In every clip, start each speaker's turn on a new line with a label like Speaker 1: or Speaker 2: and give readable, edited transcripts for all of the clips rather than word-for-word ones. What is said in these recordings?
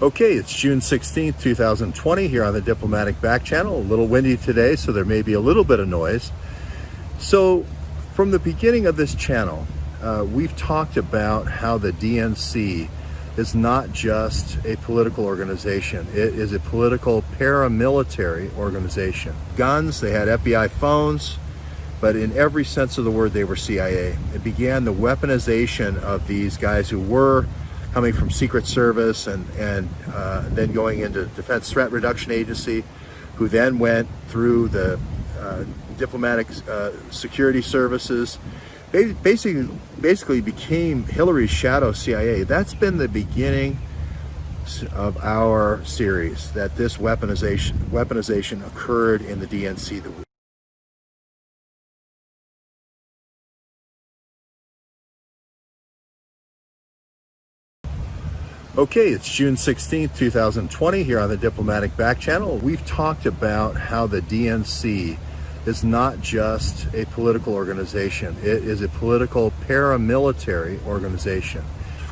Speaker 1: Okay, it's June 16th, 2020 here on the Diplomatic Back Channel. A little windy today, so there may be a little bit of noise. So from the beginning of this channel, we've talked about how the DNC is not just a political organization. It is a political paramilitary organization. Guns, they had FBI phones, but in every sense of the word, they were CIA. It began the weaponization of these guys who were coming from Secret Service and then going into Defense Threat Reduction Agency, who then went through the diplomatic security services, basically became Hillary's shadow CIA. That's been the beginning of our series, that this weaponization occurred in the DNC. Okay, it's June 16th, 2020 here on the Diplomatic Back Channel. We've talked about how the DNC is not just a political organization. It is a political paramilitary organization.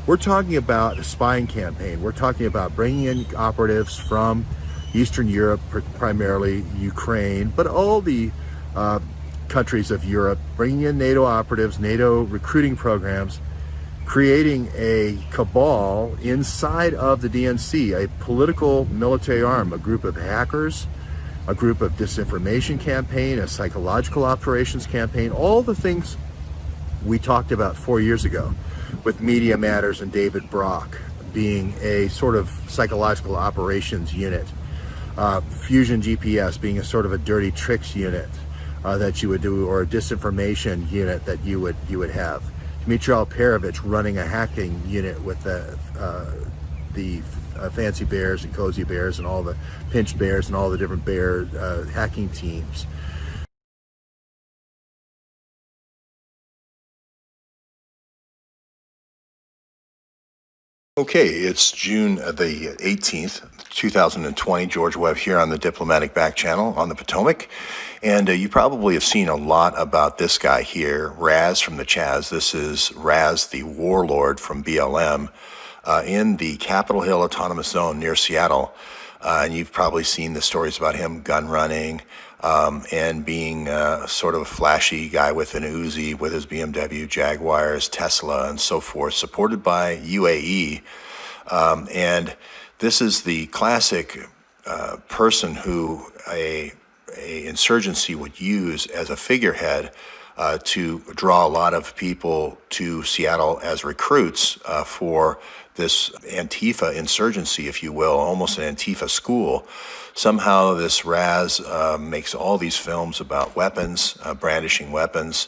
Speaker 1: We're talking about a spying campaign. We're talking about bringing in operatives from Eastern Europe, primarily Ukraine, but all the countries of Europe, bringing in NATO operatives, NATO recruiting programs, creating a cabal inside of the DNC, a political military arm, a group of hackers, a group of disinformation campaign, a psychological operations campaign, all the things we talked about 4 years ago with Media Matters and David Brock being a sort of psychological operations unit, Fusion GPS being a sort of a dirty tricks unit that you would do, or a disinformation unit that you would have. Dmitry Alperovich running a hacking unit with the Fancy Bears and Cozy Bears and all the Pinched Bears and all the different bear hacking teams. Okay, it's June the 18th, 2020. George Webb here on the Diplomatic Back Channel on the Potomac. And you probably have seen a lot about this guy here, Raz from the Chaz. This is Raz, the warlord from BLM in the Capitol Hill Autonomous Zone near Seattle. And you've probably seen the stories about him gun running and being sort of a flashy guy with an Uzi, with his BMW, Jaguars, Tesla, and so forth, supported by UAE. And this is the classic person who a insurgency would use as a figurehead to draw a lot of people to Seattle as recruits for this Antifa insurgency, if you will, almost an Antifa school. Somehow this Raz makes all these films about weapons, brandishing weapons,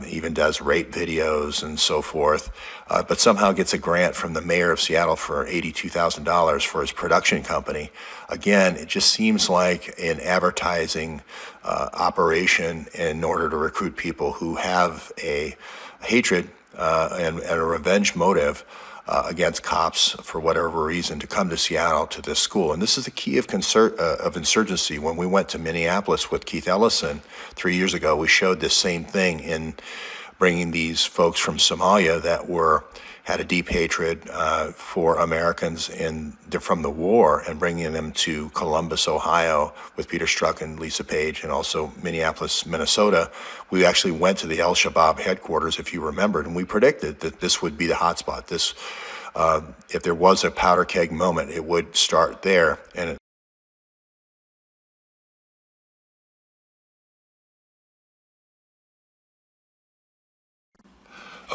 Speaker 1: even does rape videos and so forth, but somehow gets a grant from the mayor of Seattle for $82,000 for his production company. Again, it just seems like an advertising operation in order to recruit people who have a hatred and a revenge motive against cops for whatever reason to come to Seattle to this school. And this is the key of insurgency. When we went to Minneapolis with Keith Ellison 3 years ago, we showed this same thing in bringing these folks from Somalia that had a deep hatred for Americans from the war, and bringing them to Columbus, Ohio with Peter Strzok and Lisa Page, and also Minneapolis, Minnesota. We actually went to the El Shabaab headquarters, if you remembered, and we predicted that this would be the hotspot. This, if there was a powder keg moment, it would start there. And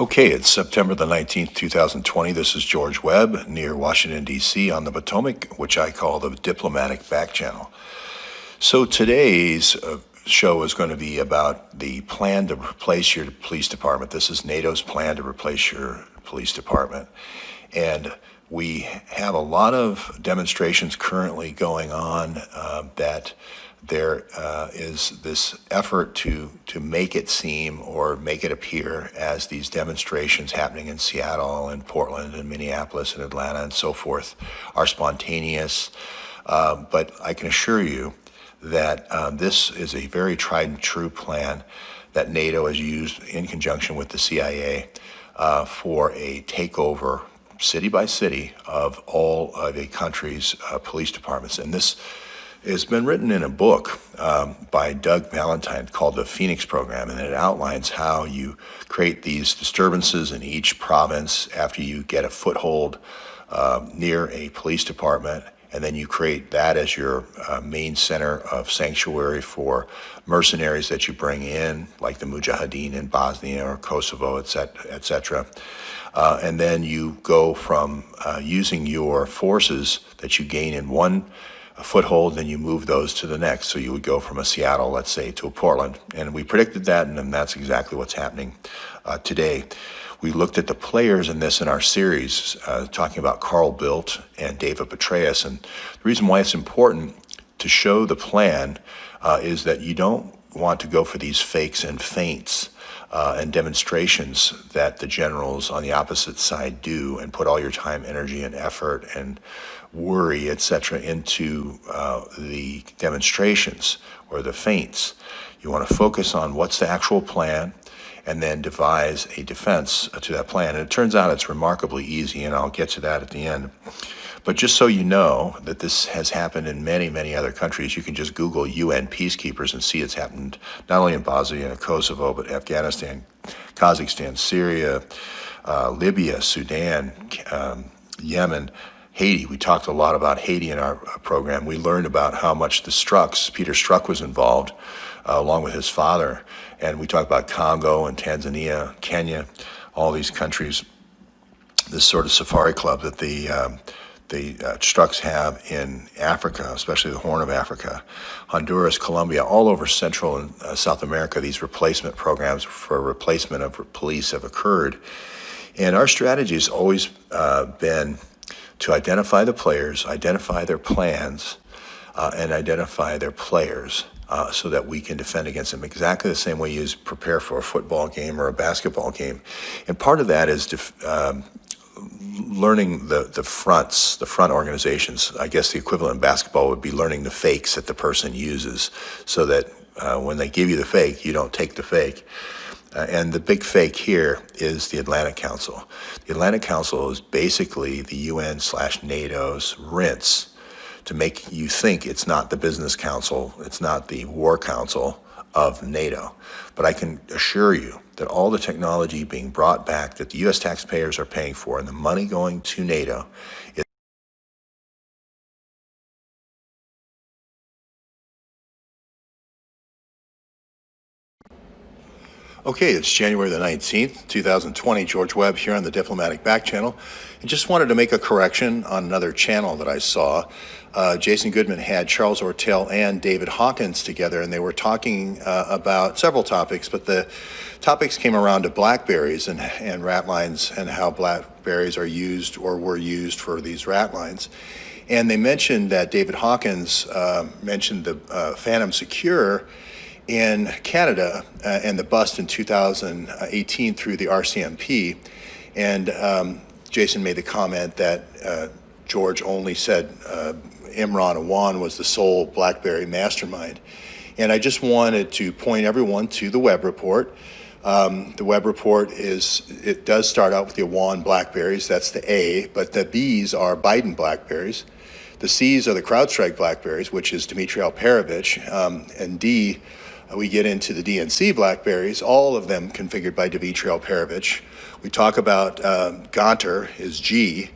Speaker 1: okay, it's September the 19th, 2020. This is George Webb near Washington, D.C. on the Potomac, which I call the Diplomatic Back Channel. So today's show is going to be about the plan to replace your police department. This is NATO's plan to replace your police department. And we have a lot of demonstrations currently going on that there is this effort to make it seem or make it appear as these demonstrations happening in Seattle and Portland and Minneapolis and Atlanta and so forth are spontaneous. But I can assure you that this is a very tried and true plan that NATO has used in conjunction with the CIA for a takeover city by city, of all of a country's police departments. And this has been written in a book by Doug Valentine called the Phoenix Program, and it outlines how you create these disturbances in each province after you get a foothold near a police department, and then you create that as your main center of sanctuary for mercenaries that you bring in, like the Mujahideen in Bosnia or Kosovo, et cetera. And then you go from using your forces that you gain in one foothold, then you move those to the next. So you would go from a Seattle, let's say, to a Portland. And we predicted that, and then that's exactly what's happening today. We looked at the players in this in our series, talking about Carl Bildt and David Petraeus. And the reason why it's important to show the plan is that you don't want to go for these fakes and feints and demonstrations that the generals on the opposite side do, and put all your time, energy, and effort and worry, etc., into the demonstrations or the feints. You want to focus on what's the actual plan, and then devise a defense to that plan. And it turns out it's remarkably easy, and I'll get to that at the end. But just so you know that this has happened in many, many other countries, you can just Google UN peacekeepers and see it's happened not only in Bosnia and Kosovo, but Afghanistan, Kazakhstan, Syria, Libya, Sudan, Yemen, Haiti. We talked a lot about Haiti in our program. We learned about how much the Strux, Peter Strzok, was involved, along with his father. And we talked about Congo and Tanzania, Kenya, all these countries, this sort of safari club that the Strucks have in Africa, especially the Horn of Africa, Honduras, Colombia, all over Central and South America. These replacement programs for replacement of police have occurred. And our strategy has always been to identify the players, identify their plans, and identify their players, so that we can defend against them exactly the same way you prepare for a football game or a basketball game. And part of that is learning the front organizations. I guess the equivalent in basketball would be learning the fakes that the person uses, so that when they give you the fake, you don't take the fake. And the big fake here is the Atlantic Council. The Atlantic Council is basically the UN/NATO's rinse to make you think it's not the business council, it's not the war council of NATO. But I can assure you that all the technology being brought back that the US taxpayers are paying for and the money going to NATO is okay. It's January the 19th, 2020. George Webb here on the Diplomatic Back Channel. And just wanted to make a correction on another channel that I saw. Jason Goodman had Charles Ortel and David Hawkins together, and they were talking about several topics, but the topics came around to blackberries and rat lines, and how blackberries are used or were used for these rat lines. And they mentioned that David Hawkins mentioned the Phantom Secure in Canada and the bust in 2018 through the RCMP. And Jason made the comment that George only said Imran Awan was the sole BlackBerry mastermind. And I just wanted to point everyone to the Webb report. The Webb report it does start out with the Awan BlackBerries, that's the A, but the B's are Biden BlackBerries. The C's are the CrowdStrike BlackBerries, which is Dmitry Alperovich, and D, we get into the DNC BlackBerries, all of them configured by Dmitry Alperovich. We talk about Gonter is G,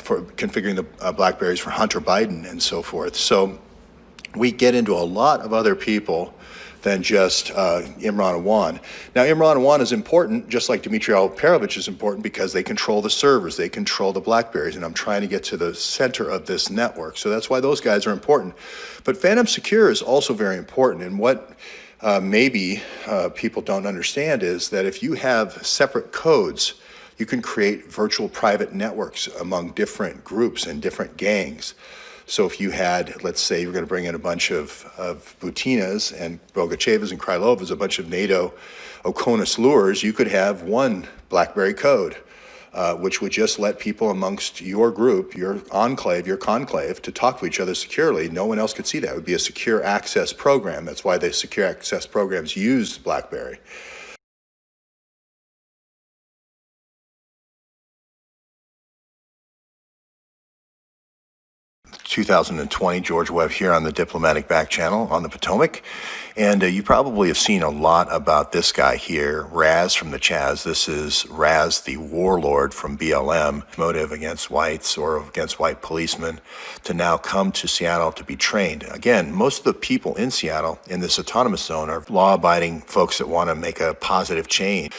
Speaker 1: for configuring the BlackBerries for Hunter Biden and so forth. So we get into a lot of other people than just Imran Awan. Now, Imran Awan is important, just like Dmitry Alperovich is important, because they control the servers, they control the BlackBerries, and I'm trying to get to the center of this network. So that's why those guys are important. But Phantom Secure is also very important, and what maybe people don't understand is that if you have separate codes, you can create virtual private networks among different groups and different gangs. So if you had, let's say you're going to bring in a bunch of Butinas and Bogachevas and Krylovas, a bunch of NATO Oconus lures, you could have one BlackBerry code, which would just let people amongst your group, your enclave, your conclave, to talk to each other securely. No one else could see that. It would be a secure access program. That's why the secure access programs used BlackBerry. 2020, George Webb here on the Diplomatic Back Channel on the Potomac. And you probably have seen a lot about this guy here, Raz from the Chaz. This is Raz, the warlord from BLM, motive against whites or against white policemen, to now come to Seattle to be trained. Again, most of the people in Seattle in this autonomous zone are law-abiding folks that want to make a positive change.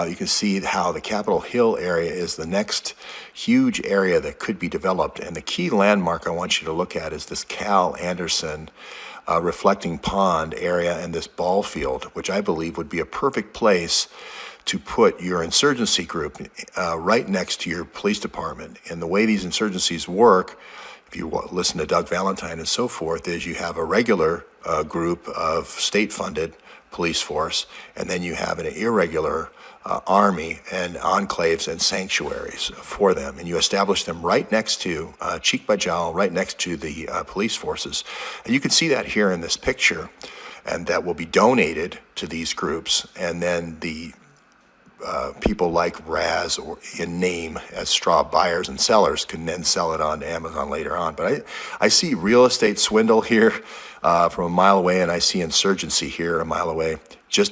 Speaker 1: You can see how the Capitol Hill area is the next huge area that could be developed. And the key landmark I want you to look at is this Cal Anderson reflecting pond area and this ball field, which I believe would be a perfect place to put your insurgency group right next to your police department. And the way these insurgencies work, if you listen to Doug Valentine and so forth, is you have a regular group of state-funded police force, and then you have an irregular army and enclaves and sanctuaries for them. And you establish them right next to, cheek by jowl, right next to the police forces. And you can see that here in this picture, and that will be donated to these groups. And then the people like Raz, or in name as straw buyers and sellers, can then sell it on to Amazon later on. But I see real estate swindle here from a mile away, and I see insurgency here a mile away. Just to